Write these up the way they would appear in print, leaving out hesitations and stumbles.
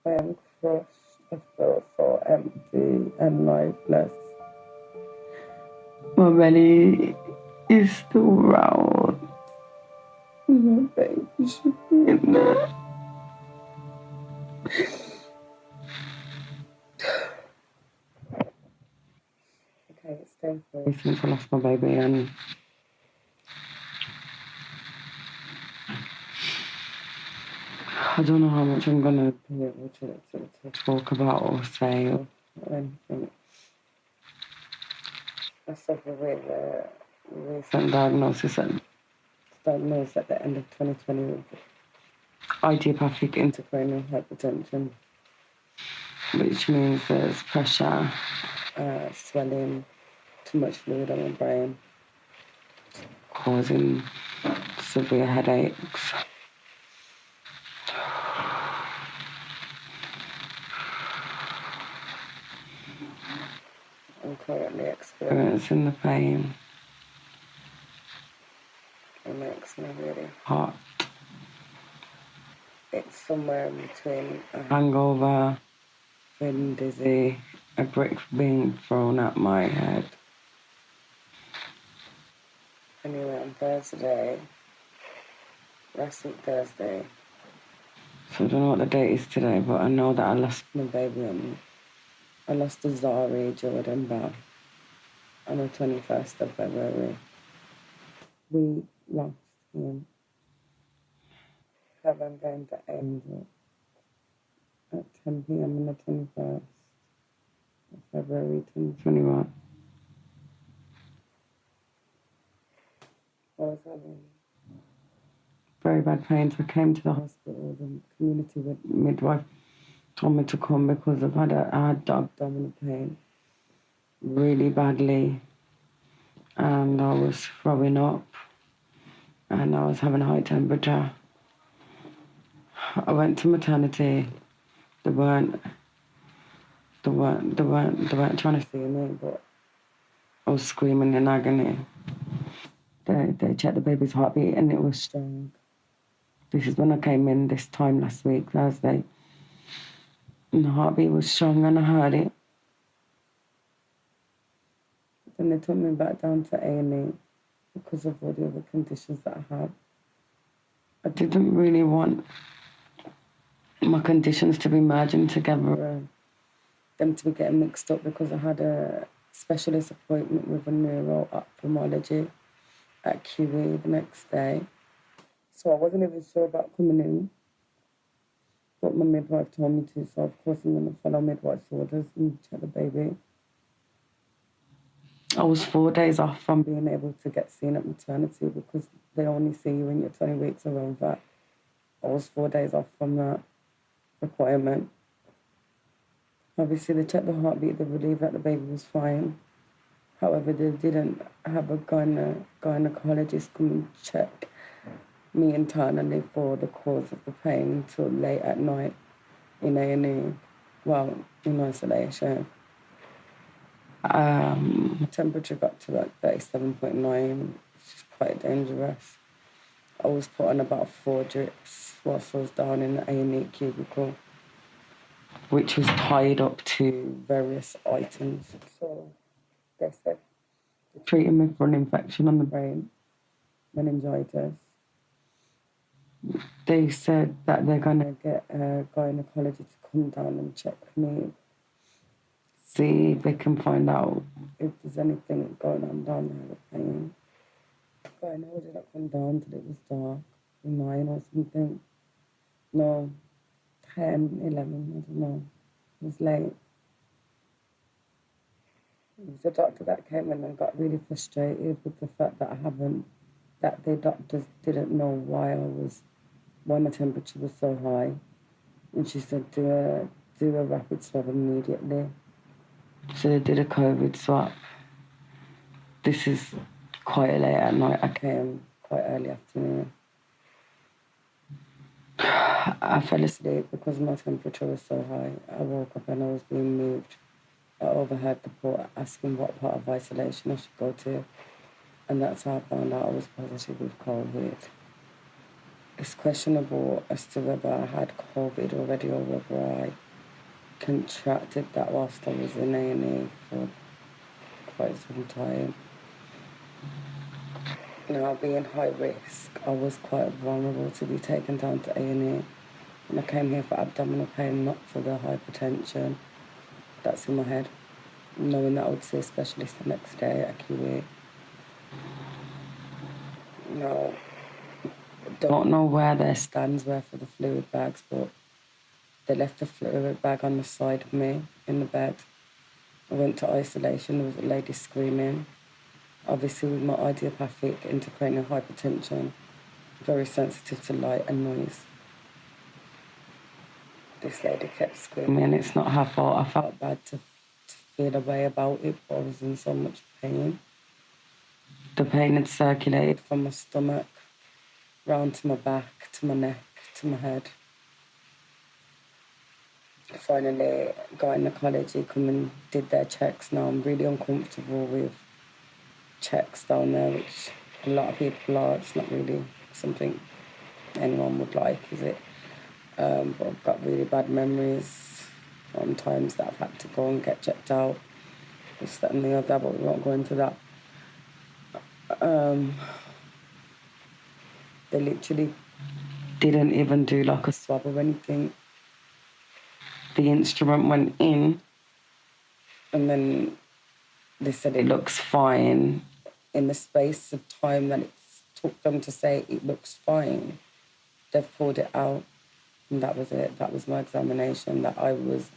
I am crushed. I feel so empty and lifeless. My belly is still round. My baby should be in there. Okay, it's day 3 since I lost my baby, and I don't know how much I'm gonna be able to talk about or say or anything. I suffer with a recent diagnosis and diagnosed at the end of 2020 with idiopathic intracranial hypertension, which means there's pressure, swelling, too much fluid on my brain, causing severe headaches. I'm currently experiencing the pain. It makes me really hot. It's somewhere between a hangover, feeling dizzy, a brick being thrown at my head. Anyway, on Thursday, last week Thursday, so I don't know what the date is today, but I know that I lost my baby and I lost the Zari Jordan Bell on the 21st of February. We lost him. Heaven going to Angel at 10 p.m. on the 21st of February 2021. I was having very bad pains. I came to the hospital. The community midwife told me to come because I had abdominal pain really badly, and I was throwing up, and I was having a high temperature. I went to maternity. They weren't trying to see me, but I was screaming in agony. They checked the baby's heartbeat and it was strong. This is when I came in this time last week, Thursday. And the heartbeat was strong and I heard it. Then they took me back down to A&E because of all the other conditions that I had. I didn't really want my conditions to be merging together, them to be getting mixed up, because I had a specialist appointment with a neuro-ophthalmology at QE the next day. So I wasn't even sure about coming in, but my midwife told me to, so of course I'm going to follow midwife's orders and check the baby. I was 4 days off from being able to get seen at maternity because they only see you when you're 20 weeks or over. I was 4 days off from that requirement. Obviously, they checked the heartbeat, they believed that the baby was fine. However, they didn't have a gynecologist come and check me internally for the cause of the pain until late at night in A&E, well, in isolation. My temperature got to like 37.9, which is quite dangerous. I was put on about 4 drips whilst I was down in the A&E cubicle, which was tied up to various items. So they said they're treating me for an infection on the brain, meningitis. They said that they're going to get a gynecologist to come down and check me, see if they can find out if there's anything going on down there with pain. Gyno did not come down till it was dark, 9 or something. No, 10, 11, I don't know. It was late. It was a doctor that came in and got really frustrated with the fact that the doctors didn't know why my temperature was so high. And she said, do a rapid swab immediately. So they did a COVID swab. This is quite late at night. I came quite early afternoon. I fell asleep because my temperature was so high. I woke up and I was being moved. I overheard the port asking what part of isolation I should go to. And that's how I found out I was positive with COVID. It's questionable as to whether I had COVID already or whether I contracted that whilst I was in A&E for quite some time. Now, being high risk, I was quite vulnerable to be taken down to A&E. And I came here for abdominal pain, not for the hypertension that's in my head, knowing that I would see a specialist the next day at QE. No, don't know where their stands were for the fluid bags, but they left the fluid bag on the side of me in the bed. I went to isolation. There was a lady screaming. Obviously, with my idiopathic intracranial hypertension, very sensitive to light and noise. This lady kept screaming, and it's not her fault. I felt bad to feel a way about it, but I was in so much pain. The pain had circulated from my stomach, round to my back, to my neck, to my head. Finally, gynecology come and did their checks. Now I'm really uncomfortable with checks down there, which a lot of people are. It's not really something anyone would like, is it? But I've got really bad memories from times that I've had to go and get checked out. This, that and the other, but we won't go into that. They literally didn't even do like a swab or anything. The instrument went in and then they said it looks fine. In the space of time that it took them to say it looks fine, they've pulled it out, and that was it. That was my examination that I was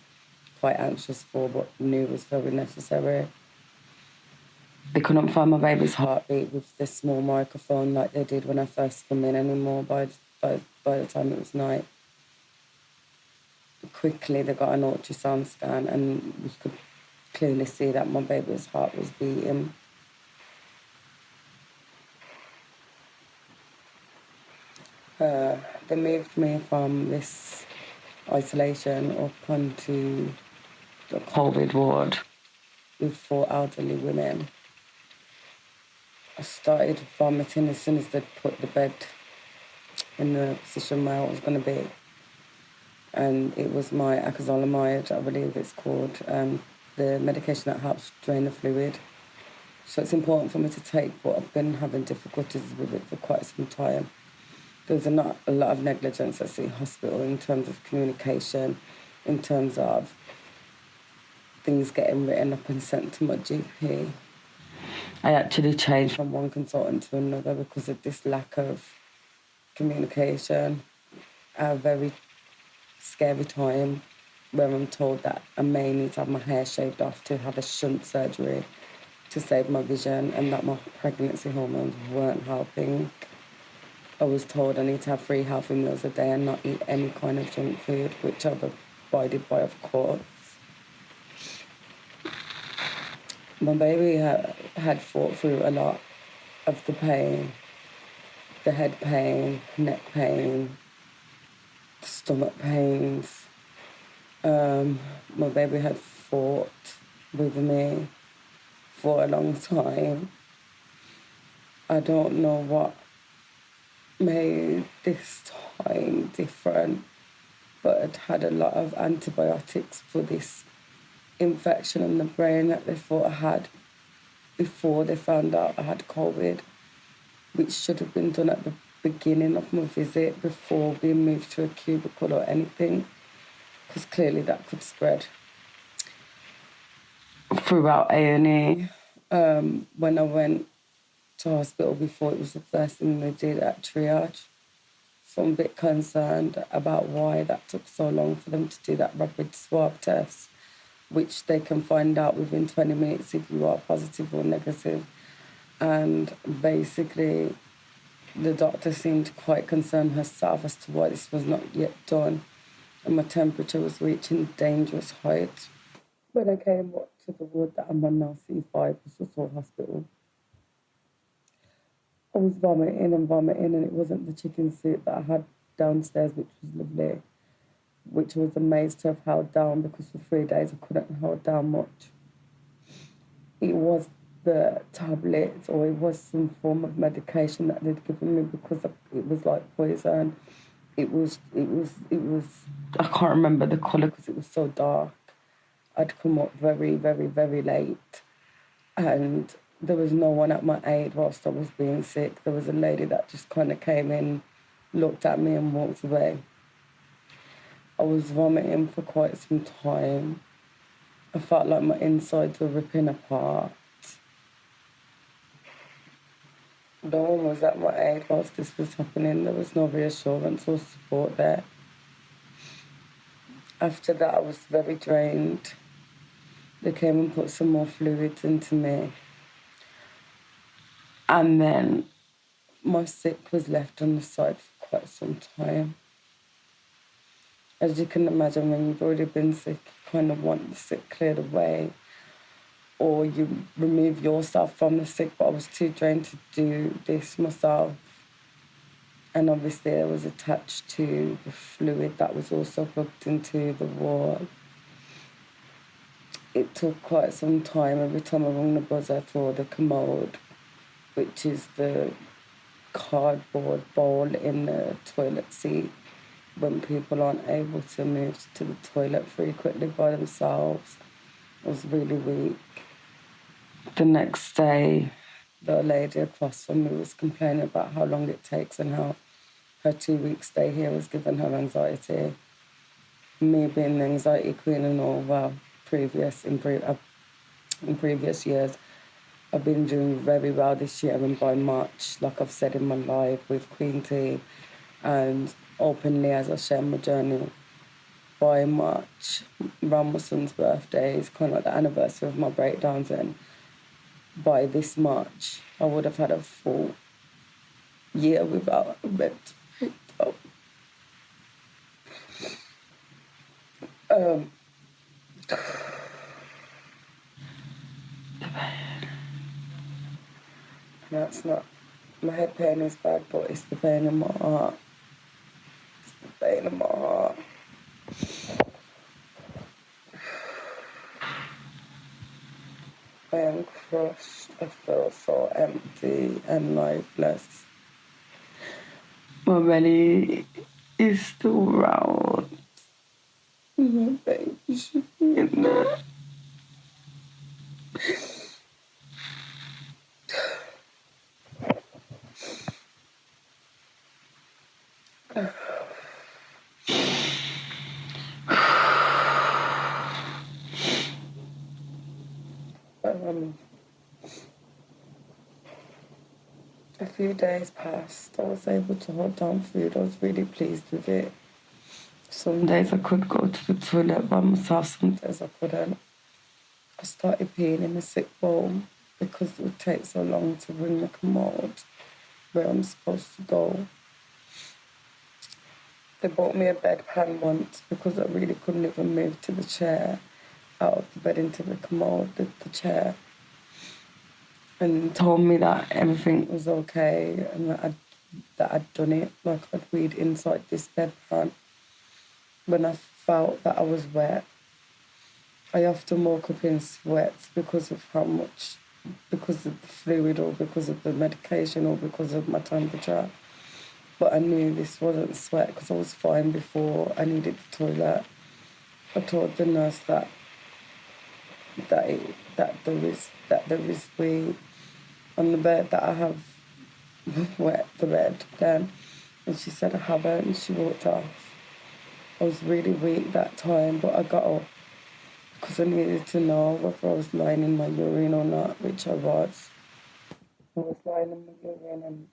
quite anxious for, but knew was very necessary. They couldn't find my baby's heartbeat with this small microphone like they did when I first come in anymore by the time it was night. Quickly, they got an ultrasound scan, and we could clearly see that my baby's heart was beating. They moved me from this isolation up onto the COVID ward with 4 elderly women. I started vomiting as soon as they put the bed in the position where I was going to be. And it was my acrylamide, I believe it's called, the medication that helps drain the fluid. So it's important for me to take, but I've been having difficulties with it for quite some time. There's a lot of negligence at City Hospital in terms of communication, in terms of things getting written up and sent to my GP. I actually changed from one consultant to another because of this lack of communication. A very scary time where I'm told that I may need to have my hair shaved off to have a shunt surgery to save my vision, and that my pregnancy hormones weren't helping. I was told I need to have 3 healthy meals a day and not eat any kind of junk food, which I've abided by, of course. My baby had fought through a lot of the pain, the head pain, neck pain, stomach pains. My baby had fought with me for a long time. I don't know what made this time different, but I'd had a lot of antibiotics for this infection in the brain that they thought I had before they found out I had COVID, which should have been done at the beginning of my visit before being moved to a cubicle or anything, because clearly that could spread throughout A&E. When I went to hospital before, it was the first thing they did at triage. So I'm a bit concerned about why that took so long for them to do that rapid swab test, which they can find out within 20 minutes if you are positive or negative. And basically, the doctor seemed quite concerned herself as to why this was not yet done. And my temperature was reaching dangerous heights. When I came up to the ward that I'm on now, C5, Sutton Hospital, I was vomiting, and it wasn't the chicken soup that I had downstairs, which was lovely, which I was amazed to have held down because for 3 days I couldn't hold down much. It was the tablets, or it was some form of medication that they'd given me because it was like poison. It was. I can't remember the colour because it was so dark. I'd come up very, very, very late, and there was no one at my aid whilst I was being sick. There was a lady that just kind of came in, looked at me, and walked away. I was vomiting for quite some time. I felt like my insides were ripping apart. No one was at my aid whilst this was happening. There was no reassurance or support there. After that, I was very drained. They came and put some more fluids into me. And then my sick was left on the side for quite some time. As you can imagine, when you've already been sick, you kind of want the sick cleared away, or you remove yourself from the sick, but I was too drained to do this myself. And obviously it was attached to the fluid that was also plugged into the wall. It took quite some time. Every time I rung the buzzer for the commode, which is the cardboard bowl in the toilet seat, when people aren't able to move to the toilet frequently by themselves, I was really weak. The next day, the lady across from me was complaining about how long it takes and how her 2-week stay here was giving her anxiety. Me being the anxiety queen and all, well, in previous years, I've been doing very well this year, and by March, like I've said in my live with Queen T and openly as I share my journey, by March, around my son's birthday, is kind of like the anniversary of my breakdowns, and by this March, I would have had a full year without a mental breakdown. No, it's not. My head pain is bad, but it's the pain in my heart. It's the pain in my heart. I am crushed. I feel so empty and lifeless. My belly is still round. My baby should be in there. A few days passed. I was able to hold down food. I was really pleased with it. Some days I could go to the toilet by myself, some days I couldn't. I started peeing in the sick bowl because it would take so long to bring the commode where I'm supposed to go. They bought me a bedpan once because I really couldn't even move to the chair, out of the bed into the commode, the chair. And told me that everything was okay and that I'd done it, like I'd weed inside this bedpan. When I felt that I was wet, I often woke up in sweats because of because of the fluid or because of the medication or because of my temperature. But I knew this wasn't sweat because I was fine before I needed the toilet. I told the nurse that there is weed on the bed, that I have wet the bed then, and she said I haven't, and she walked off. I was really weak that time, but I got up because I needed to know whether I was lying in my urine or not, which I was. I was lying in my urine and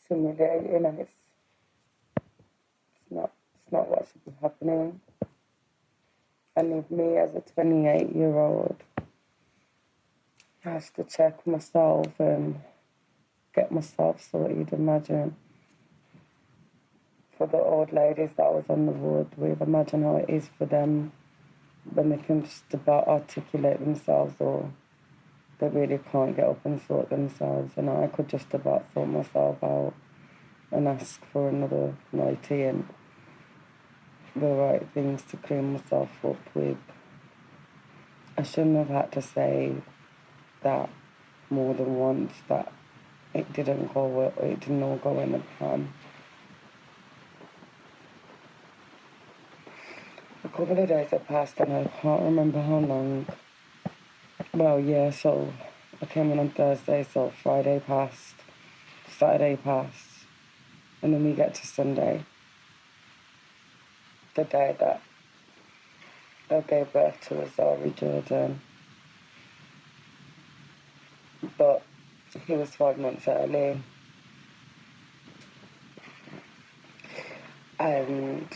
simulating, and it's not what should be happening. And if me as a 28-year-old has to check myself and get myself sorted, imagine for the old ladies that I was on the ward with, imagine how it is for them when they can just about articulate themselves, or they really can't get up and sort themselves. And I could just about sort myself out and ask for another nightie and the right things to clean myself up with. I shouldn't have had to say that more than once, that it didn't go well, it didn't all go in the plan. A couple of days had passed and I can't remember how long. Well, yeah, so I came in on Thursday, so Friday passed, Saturday passed, and then we get to Sunday, the day that I gave birth to Azari Jordan. But he was 5 months early. And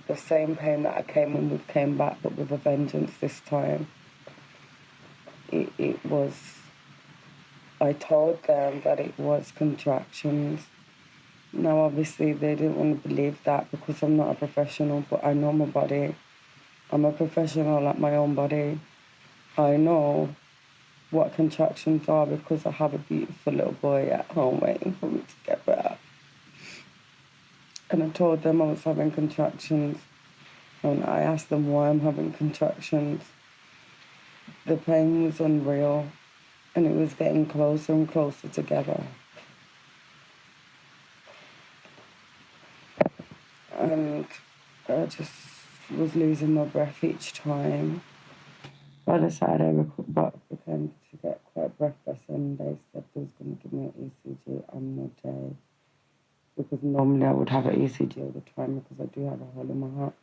the same pain that I came in with came back, but with a vengeance this time. It was, I told them that it was contractions. Now, obviously, they didn't want to believe that because I'm not a professional, but I know my body. I'm a professional at my own body. I know what contractions are because I have a beautiful little boy at home waiting for me to get better. And I told them I was having contractions, and I asked them why I'm having contractions. The pain was unreal, and it was getting closer and closer together. And I just was losing my breath each time. By the side, I began to get quite breathless, and they said they was going to give me an ECG on the day. Because normally I would have an ECG all the time because I do have a hole in my heart,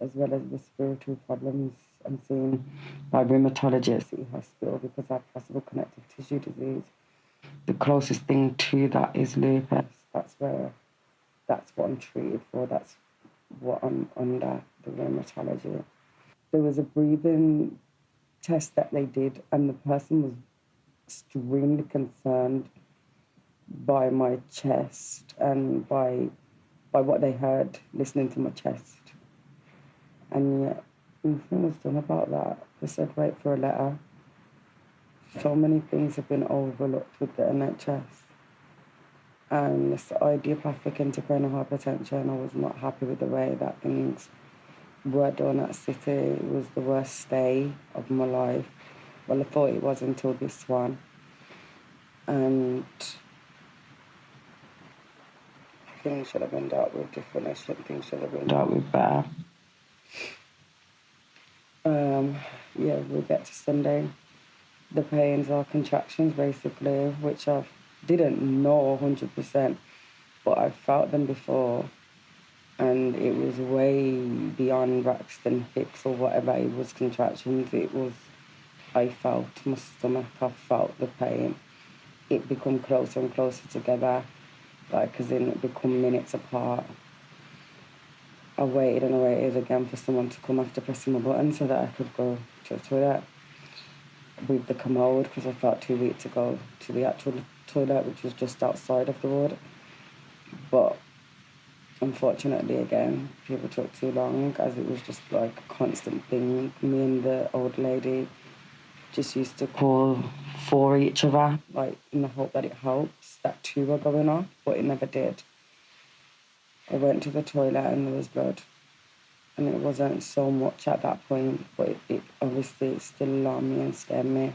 as well as respiratory problems. I'm seen by rheumatology at City Hospital because I have possible connective tissue disease. The closest thing to that is lupus. That's what I'm treated for. That's what I'm under, the rheumatology. There was a breathing test that they did, and the person was extremely concerned by my chest and by what they heard listening to my chest. And yet, nothing was done about that. They said, wait for a letter. So many things have been overlooked with the NHS. And this idiopathic intracranial hypertension, I was not happy with the way that things were done at City. It was the worst stay of my life. Well, I thought it was until this one. And things should have been dealt with differently. Things should have been dealt with better. Yeah, we'll get to Sunday. The pains are contractions, basically, which I didn't know 100%, but I felt them before, and it was way beyond Braxton Hicks or whatever. It was contractions. It was, I felt my stomach, I felt the pain. It become closer and closer together, like as in it become minutes apart. I waited and I waited again for someone to come after pressing my button so that I could go to the toilet with the commode because I felt too weak to go to the actual toilet, which was just outside of the ward. But unfortunately, again, people took too long as it was just like a constant thing. Me and the old lady just used to call for each other, like in the hope that it helps, that two were going off, but it never did. I went to the toilet and there was blood. And it wasn't so much at that point, but it obviously still alarmed me and scared me.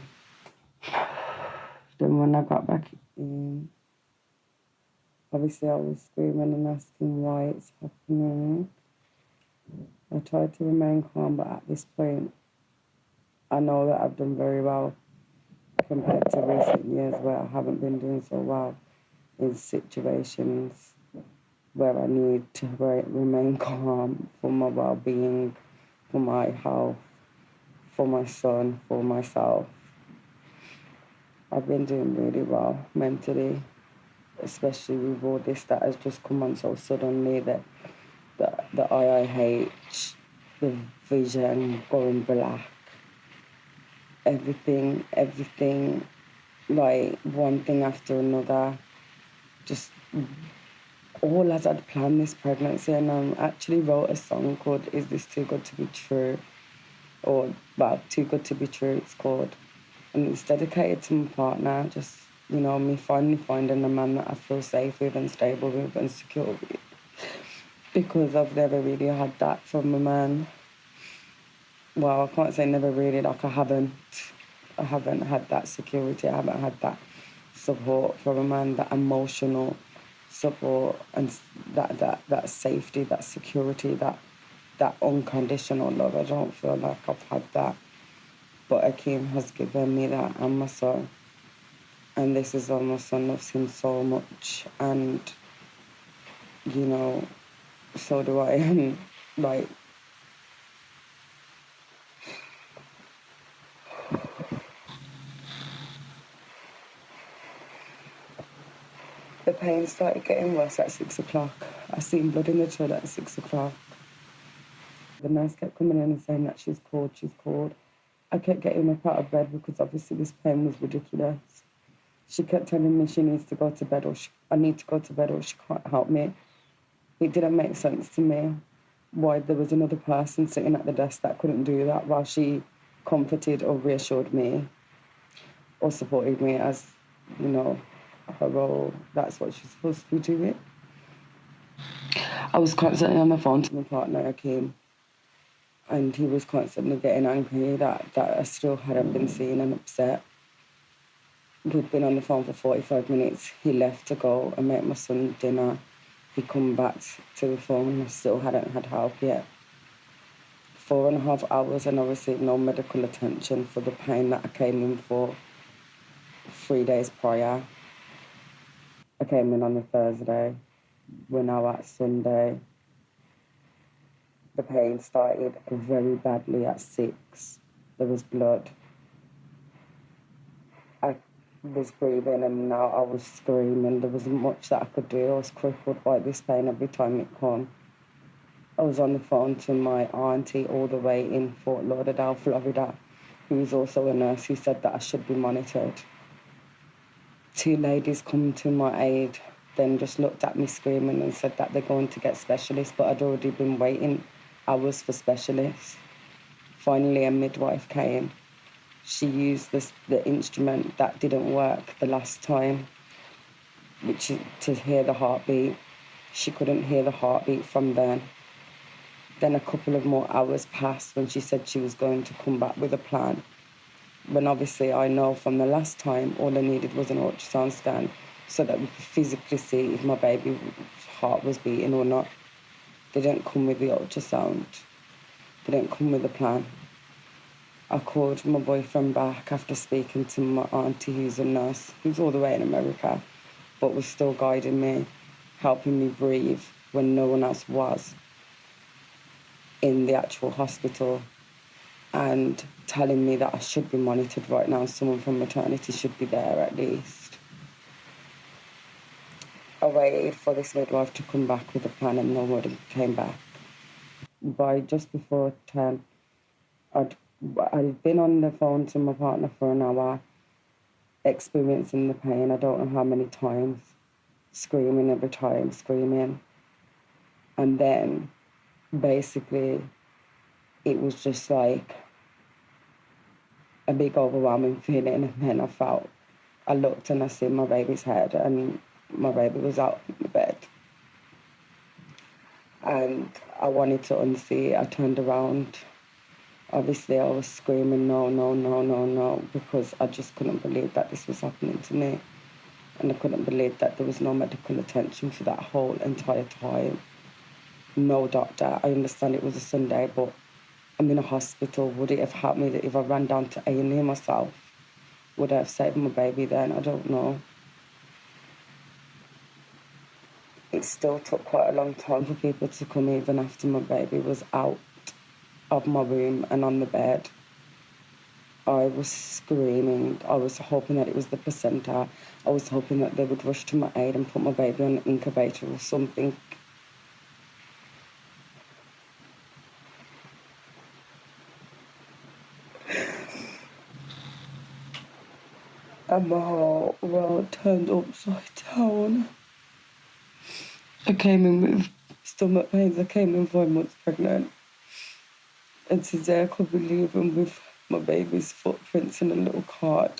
Then when I got back in, obviously I was screaming and asking why it's happening. I tried to remain calm, but at this point, I know that I've done very well compared to recent years where I haven't been doing so well in situations where I need to remain calm for my well-being, for my health, for my son, for myself. I've been doing really well mentally, especially with all this that has just come on so suddenly, that the IIH, the vision going black, everything, like one thing after another, just all as I'd planned this pregnancy. And I actually wrote a song called Is This Too Good to Be True? Or, well, Too Good to Be True it's called. And it's dedicated to my partner, just, you know, me finally finding a man that I feel safe with and stable with and secure with. Because I've never really had that from a man. Well, I can't say never really, like I haven't. I haven't had that security. I haven't had that support from a man, that emotional support and that safety, that security, that unconditional love. I don't feel like I've had that. But Akeem has given me that, and my son. And this is why my son loves him so much. And, you know, so do I. And, like, the pain started getting worse at 6 o'clock. I seen blood in the toilet at 6 o'clock. The nurse kept coming in and saying that she's called, she's called. I kept getting up out of bed because obviously this pain was ridiculous. She kept telling me she needs to go to bed, or I need to go to bed, or she can't help me. It didn't make sense to me why there was another person sitting at the desk that couldn't do that while she comforted or reassured me or supported me as, you know, her role. That's what she's supposed to be doing. I was constantly on the phone to my partner, Akeem, and he was constantly getting angry that I still hadn't been seen and upset. We'd been on the phone for 45 minutes. He left to go and make my son dinner. He come back to the phone and I still hadn't had help yet. 4.5 hours and I received no medical attention for the pain that I came in for 3 days prior. I came in on a Thursday. We're now at Sunday. The pain started very badly at 6. There was blood. I was breathing and now I was screaming. There wasn't much that I could do. I was crippled by this pain every time it came. I was on the phone to my auntie all the way in Fort Lauderdale, Florida, who is also a nurse, who said that I should be monitored. 2 ladies come to my aid, then just looked at me screaming and said that they're going to get specialists, but I'd already been waiting hours for specialists. Finally, a midwife came. She used the instrument that didn't work the last time, which is to hear the heartbeat. She couldn't hear the heartbeat from then. Then a couple of more hours passed when she said she was going to come back with a plan. When obviously I know from the last time all I needed was an ultrasound scan so that we could physically see if my baby's heart was beating or not. They didn't come with the ultrasound. They didn't come with a plan. I called my boyfriend back after speaking to my auntie, who's a nurse, who's all the way in America, but was still guiding me, helping me breathe when no one else was in the actual hospital, and telling me that I should be monitored right now. Someone from maternity should be there at least. I waited for this midwife to come back with a plan and nobody came back. By just before 10, I'd been on the phone to my partner for an hour, experiencing the pain. I don't know how many times, screaming every time, screaming. And then basically it was just like a big overwhelming feeling, and then I looked and I see my baby's head and my baby was out in the bed. And I wanted to unsee it. I turned around. Obviously I was screaming, no, no, no, no, no, because I just couldn't believe that this was happening to me. And I couldn't believe that there was no medical attention for that whole entire time. No doctor. I understand it was a Sunday, but I'm in a hospital. Would it have helped me if I ran down to A&E myself? Would I have saved my baby then? I don't know. It still took quite a long time for people to come even after my baby was out of my room and on the bed. I was screaming. I was hoping that it was the placenta. I was hoping that they would rush to my aid and put my baby on an incubator or something. And my whole world turned upside down. I came in with stomach pains. I came in 5 months pregnant. And today I could be leaving with my baby's footprints in a little card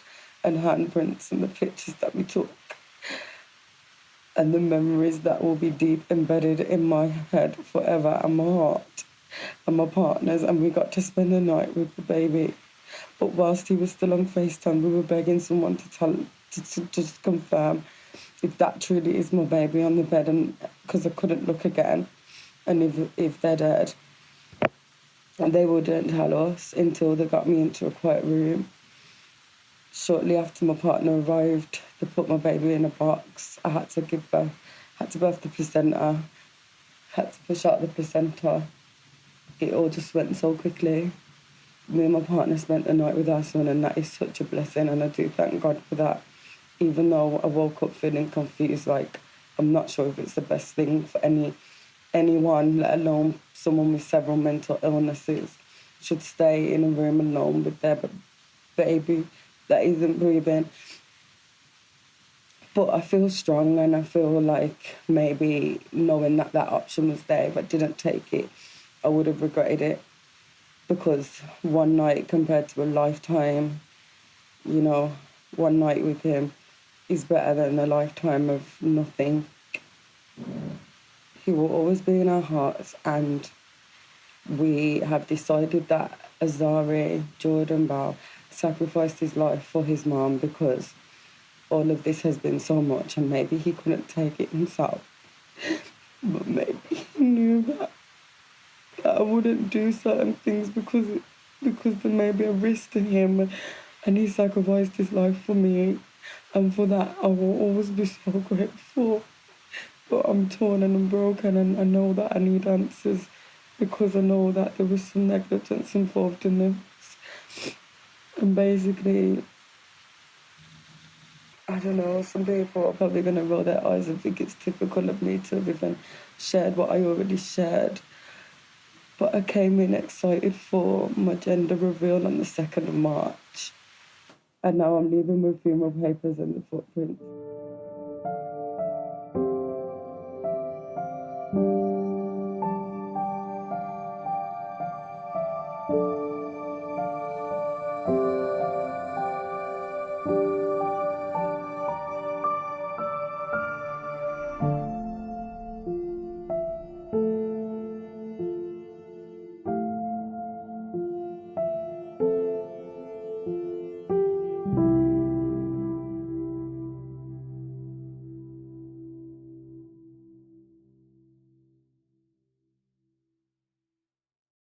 and handprints and the pictures that we took and the memories that will be deep embedded in my head forever, and my heart and my partners. And we got to spend the night with the baby But whilst he was still on FaceTime, we were begging someone to just confirm if that truly is my baby on the bed, and because I couldn't look again, and if they're dead. And they wouldn't tell us until they got me into a quiet room. Shortly after my partner arrived, they put my baby in a box. I had to birth the placenta, had to push out the placenta. It all just went so quickly. Me and my partner spent the night with our son, and that is such a blessing, and I do thank God for that. Even though I woke up feeling confused, like I'm not sure if it's the best thing for anyone, let alone someone with several mental illnesses, should stay in a room alone with their baby that isn't breathing. But I feel strong, and I feel like maybe knowing that that option was there, if I didn't take it, I would have regretted it. Because one night compared to a lifetime, you know, one night with him is better than a lifetime of nothing. He will always be in our hearts, and we have decided that Azari Jordan Bow sacrificed his life for his mom because all of this has been so much, and maybe he couldn't take it himself. But maybe he knew that I wouldn't do certain things because there may be a risk to him, and he sacrificed his life for me. And for that, I will always be so grateful. But I'm torn and I'm broken, and I know that I need answers because I know that there was some negligence involved in this. And basically, I don't know, some people are probably going to roll their eyes and think it's typical of me to have even shared what I already shared. But I came in excited for my gender reveal on the 2nd of March. And now I'm leaving with funeral papers and the footprints.